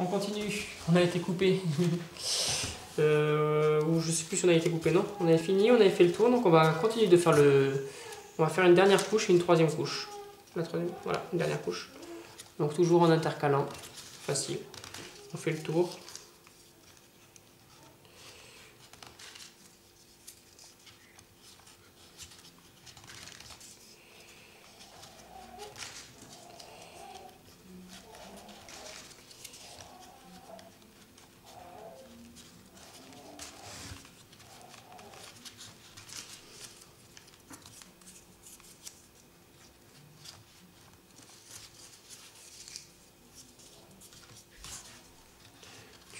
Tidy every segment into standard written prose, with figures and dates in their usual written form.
On continue. On a été coupé. Ou je sais plus si on a été coupé, non. On avait fini, on avait fait le tour, donc on va continuer de faire le... On va faire une dernière couche et une troisième couche. La troisième, voilà, une dernière couche. Donc toujours en intercalant. Facile. On fait le tour.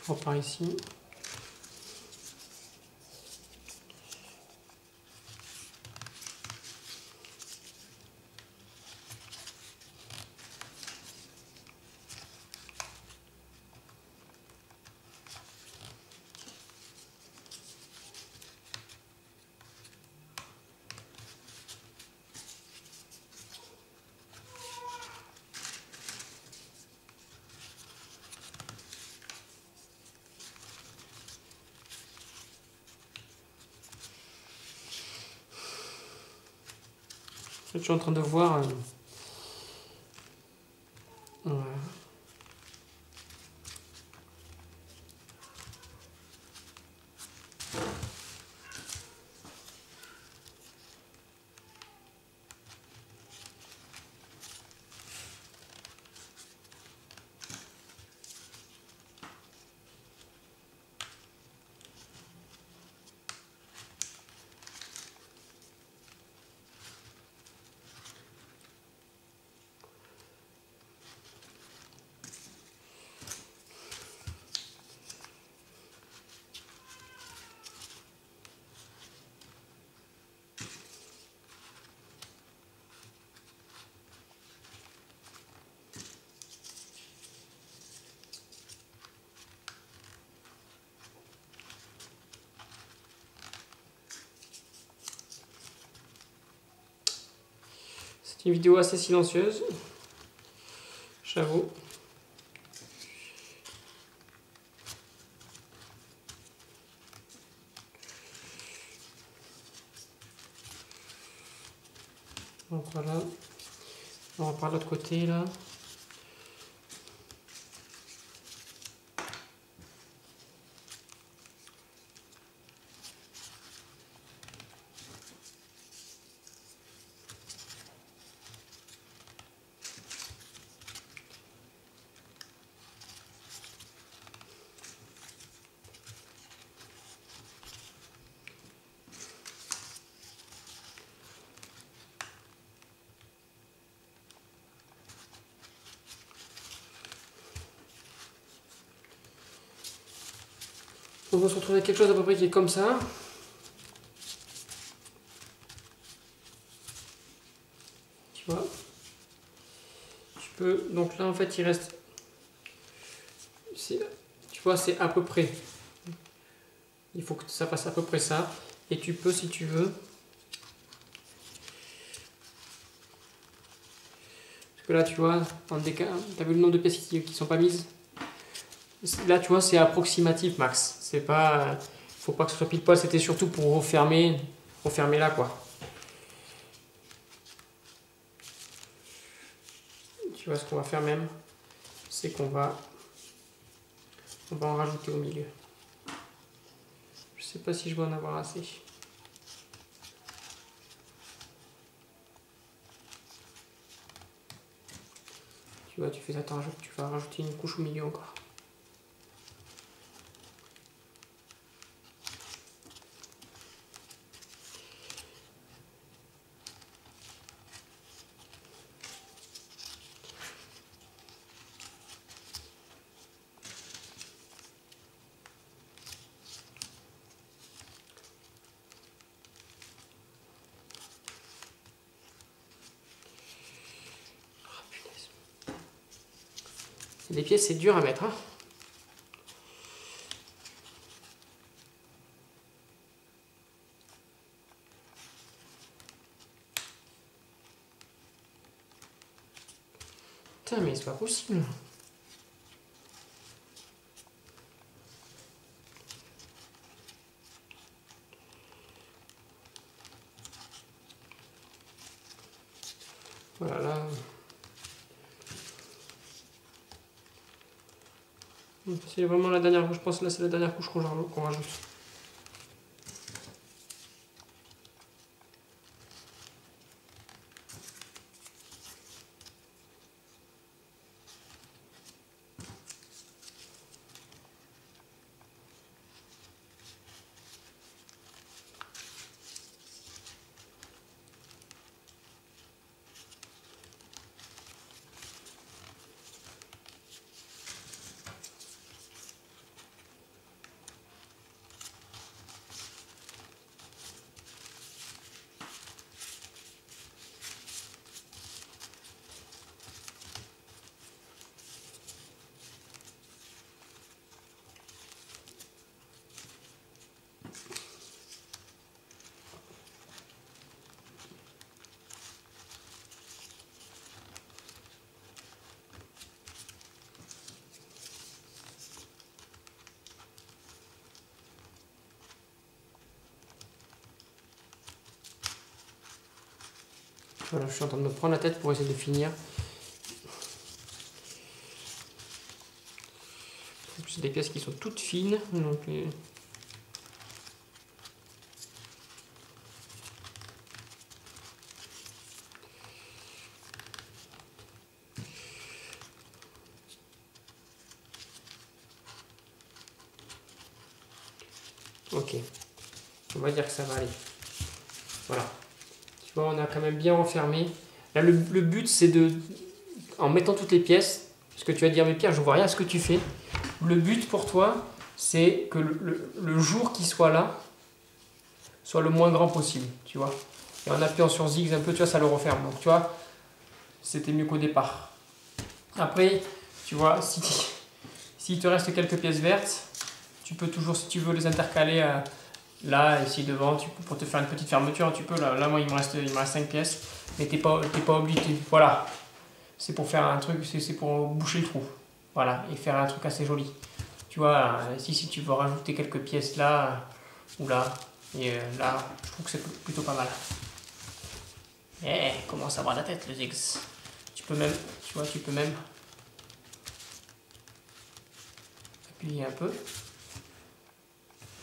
Je repars ici. Je suis en train de voir... Voilà. C'est une vidéo assez silencieuse, j'avoue. Donc voilà, on repart de l'autre côté là. Donc on se retrouve avec quelque chose à peu près qui est comme ça. Tu vois. Tu peux. Donc là en fait il reste. Tu vois, c'est à peu près. Il faut que ça fasse à peu près ça. Et tu peux, si tu veux. Parce que là tu vois, t'as vu le nombre de pièces qui sont pas mises. Là tu vois c'est approximatif max. C'est pas. Faut pas que ce soit pile poil, c'était surtout pour refermer là quoi. Tu vois ce qu'on va faire même, c'est qu'on va en rajouter au milieu. Je sais pas si je vais en avoir assez. Tu vois, tu fais ça, tu vas rajouter une couche au milieu encore. Les pièces, c'est dur à mettre. Hein. Putain, mais c'est pas possible. Voilà, là. C'est vraiment la dernière, je pense que là c'est la dernière couche qu'on rajoute. Voilà, je suis en train de me prendre la tête pour essayer de finir. C'est des pièces qui sont toutes fines, donc ok, on va dire que ça va aller. Voilà. Tu vois, on a quand même bien enfermé. Là, le but, c'est de, en mettant toutes les pièces, parce que tu vas dire, mais Pierre, je vois rien à ce que tu fais. Le but pour toi, c'est que le jour qui soit là, soit le moins grand possible, tu vois. Et en appuyant sur Zig un peu, tu vois, ça le referme. Donc, tu vois, c'était mieux qu'au départ. Après, tu vois, s'il te reste quelques pièces vertes, tu peux toujours, si tu veux les intercaler là, ici devant, pour te faire une petite fermeture, tu peux. Là moi, il me reste 5 pièces, mais t'es pas obligé. Voilà, c'est pour faire un truc, c'est pour boucher le trou. Voilà, et faire un truc assez joli. Tu vois, ici, si tu veux rajouter quelques pièces là, ou là, et là, je trouve que c'est plutôt pas mal. Commence à avoir la tête, le Ziggs. Tu peux même, tu vois, appuyer un peu.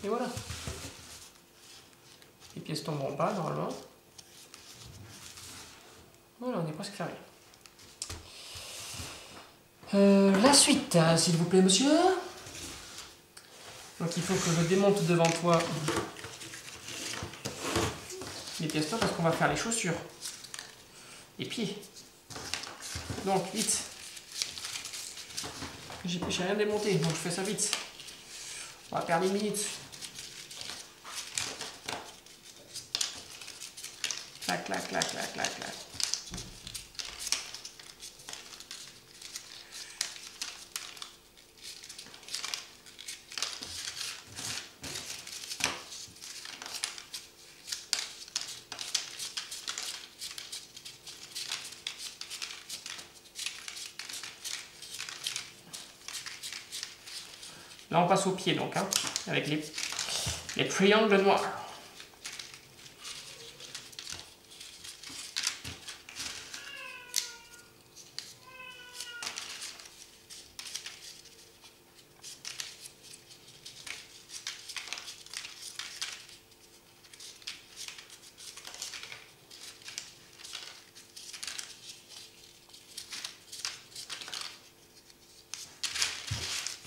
Et voilà. Les pièces tomberont pas, normalement. Voilà, on est presque carré. La suite, s'il vous plaît, monsieur. Donc il faut que je démonte devant toi les pièces parce qu'on va faire les chaussures. Les pieds. Donc, vite. J'ai rien démonté, donc je fais ça vite. On va perdre une minute. Clac, clac, clac, clac, clac, clac. Là, on passe au pied, donc, hein, avec les triangles noirs.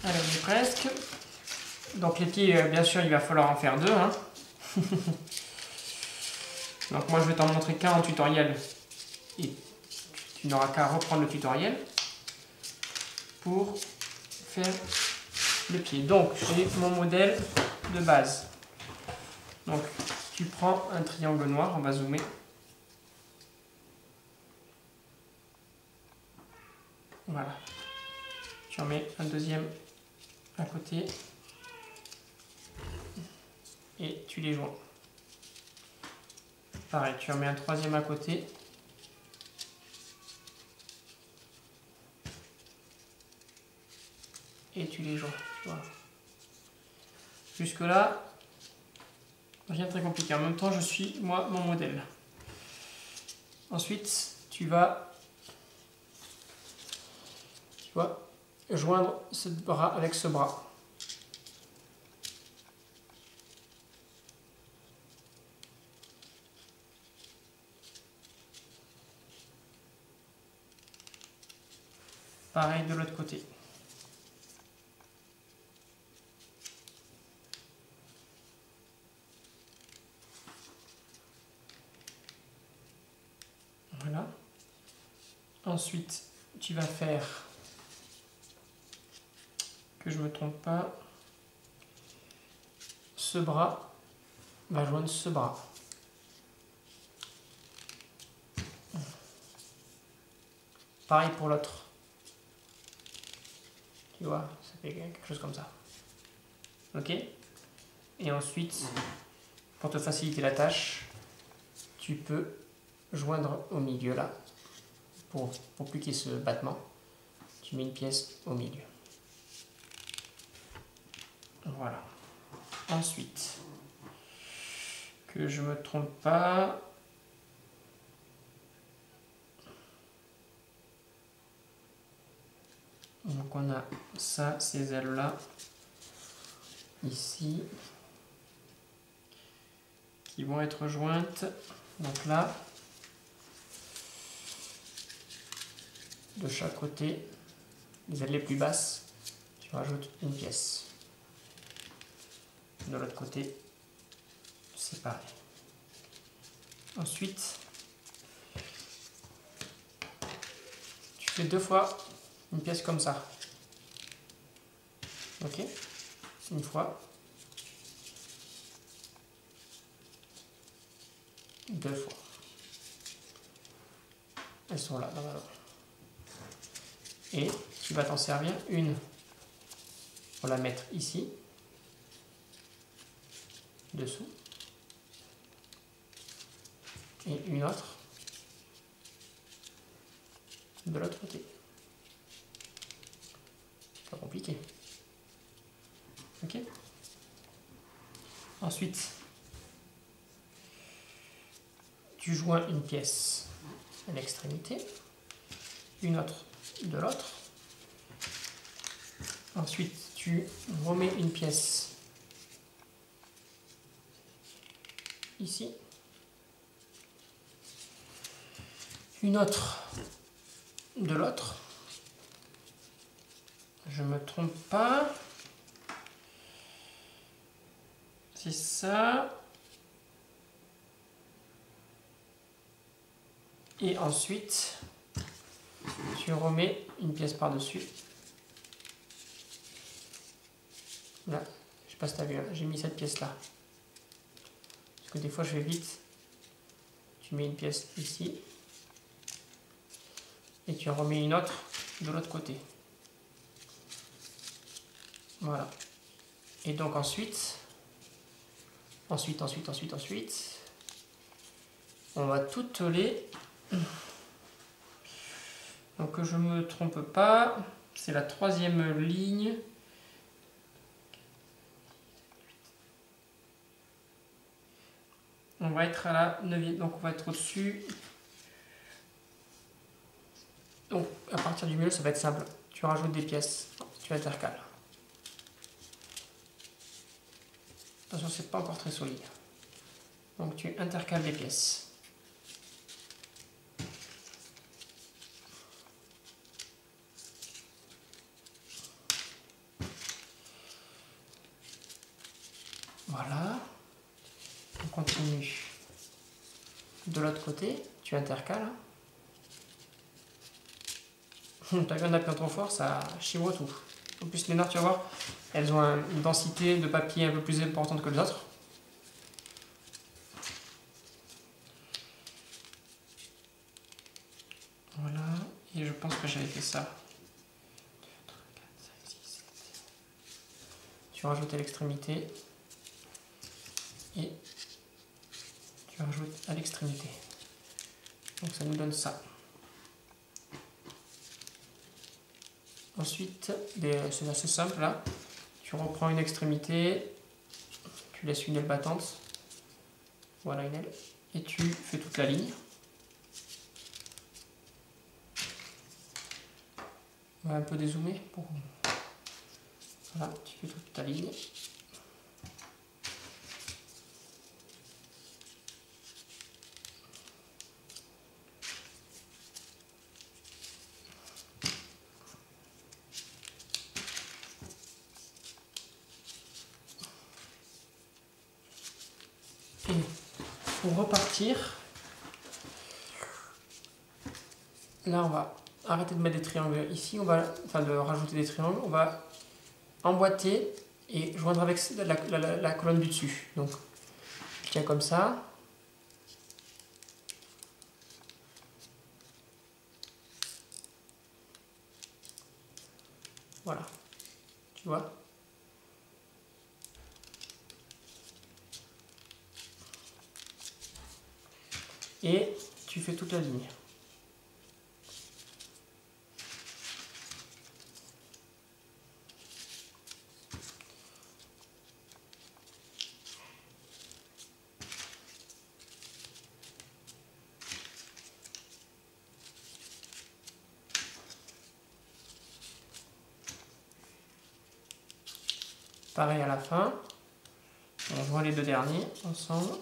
Allez, on est presque. Donc les pieds, bien sûr, il va falloir en faire deux. Hein. Donc moi, je vais t'en montrer qu'un en tutoriel. Et tu n'auras qu'à reprendre le tutoriel pour faire le pied. Donc, j'ai mon modèle de base. Donc, tu prends un triangle noir, on va zoomer. Voilà. Tu en mets un deuxième à côté. Et tu les joins. Pareil, tu en mets un troisième à côté. Et tu les joins. Voilà. Jusque là, rien de très compliqué. En même temps, je suis moi mon modèle. Ensuite, tu vas, joindre ce bras avec ce bras. Pareil de l'autre côté. Voilà. Ensuite, tu vas faire, que je ne me trompe pas, ce bras va joindre ce bras. Pareil pour l'autre. Tu vois, ça fait quelque chose comme ça. Ok? Et ensuite, pour te faciliter la tâche, tu peux joindre au milieu là. Pour plus qu'il y ait ce battement, tu mets une pièce au milieu. Voilà. Ensuite, que je me trompe pas, donc on a ça, ces ailes là, ici, qui vont être jointes. Donc là, de chaque côté, les ailes les plus basses, tu rajoutes une pièce. De l'autre côté, c'est pareil. Ensuite, tu fais 2 fois une pièce comme ça. Ok? Une fois. 2 fois. Elles sont là, dans la main. Et tu vas t'en servir une pour la mettre ici, dessous, et une autre de l'autre côté. C'est pas compliqué. Ok? Ensuite, tu joins une pièce à l'extrémité, une autre de l'autre. Ensuite, tu remets une pièce ici, une autre de l'autre. Je me trompe pas. C'est ça. Et ensuite, tu remets une pièce par-dessus. Là, je sais pas si tu as vu, j'ai mis cette pièce-là. Parce que des fois, je vais vite. Tu mets une pièce ici. Et tu en remets une autre de l'autre côté. Voilà. Et donc ensuite, on va toutes les... Donc que je me trompe pas, c'est la 3e ligne. On va être à la 9e, donc on va être au-dessus. Donc à partir du milieu, ça va être simple. Tu rajoutes des pièces, tu intercales. Attention, c'est pas encore très solide. Donc tu intercales des pièces. Voilà. On continue. De l'autre côté, tu intercales. T'as vu, on appuie trop fort, ça chivoie tout. En plus, les nards, tu vas voir, elles ont une densité de papier un peu plus importante que les autres. Voilà, et je pense que j'avais fait ça. Tu rajoutes à l'extrémité et tu rajoutes à l'extrémité. Donc ça nous donne ça. Ensuite, c'est assez simple là. Tu reprends une extrémité, tu laisses une aile battante. Voilà une aile. Et tu fais toute la ligne. On va un peu dézoomer pour... Voilà, tu fais toute ta ligne. Et pour repartir, là on va arrêter de mettre des triangles ici, on va, enfin de rajouter des triangles, on va emboîter et joindre avec la colonne du dessus. Donc je tiens comme ça. Voilà, tu vois. Et tu fais toute la ligne. Pareil à la fin, on joint les deux derniers ensemble,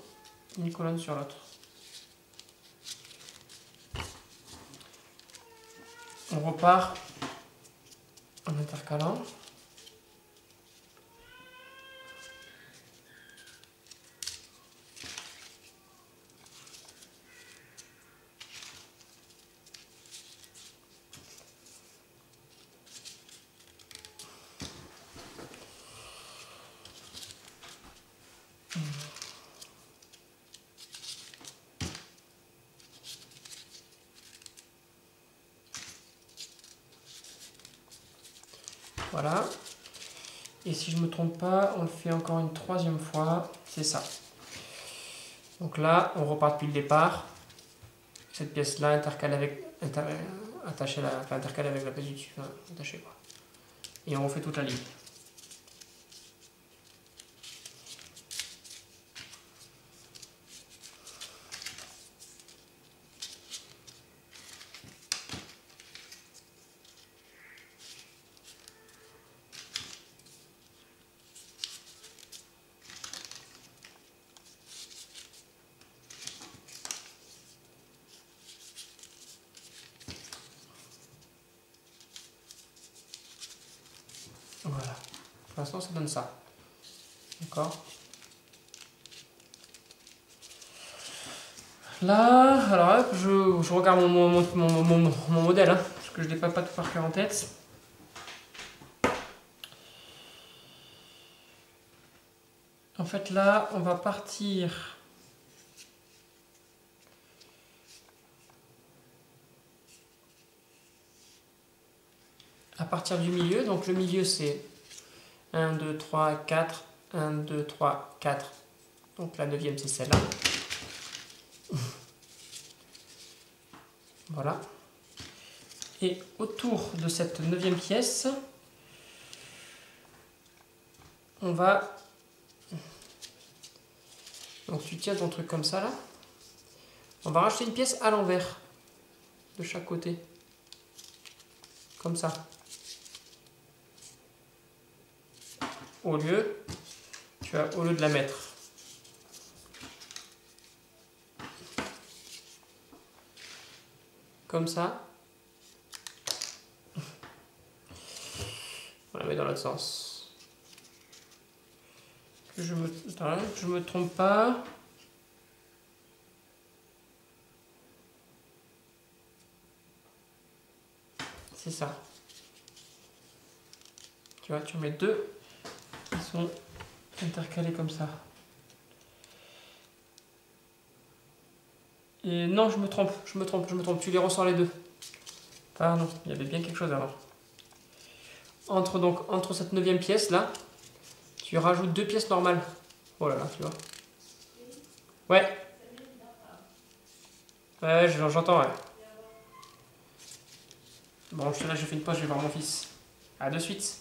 une colonne sur l'autre. On repart en intercalant. Voilà. Et si je ne me trompe pas, on le fait encore une troisième fois. C'est ça. Donc là, on repart depuis le départ. Cette pièce-là intercalée avec, intercalée avec la pièce du dessus. Enfin, attachée, quoi. Et on refait toute la ligne. Voilà. Pour l'instant, ça donne ça. D'accord? Là, alors hop, je regarde mon modèle, hein, parce que je ne l'ai pas tout par cœur en tête. En fait, là, on va partir à partir du milieu. Donc le milieu, c'est 1, 2, 3, 4, 1, 2, 3, 4. Donc la 9e, c'est celle-là. Voilà. Et autour de cette 9e pièce, on va... Donc tu tiens ton truc comme ça, là. On va rajouter une pièce à l'envers, de chaque côté. Comme ça. Au lieu de la mettre comme ça, on la met dans l'autre sens. Que je me trompe pas. C'est ça. Tu vois, tu mets deux qui sont intercalés comme ça. Et non, je me trompe. Tu les ressors les deux. Pardon, il y avait bien quelque chose avant. Entre cette 9e pièce là, tu rajoutes deux pièces normales. Oh là là, tu vois. Ouais. Ouais, j'entends, ouais. Bon, là, je fais une pause, je vais voir mon fils. À de suite.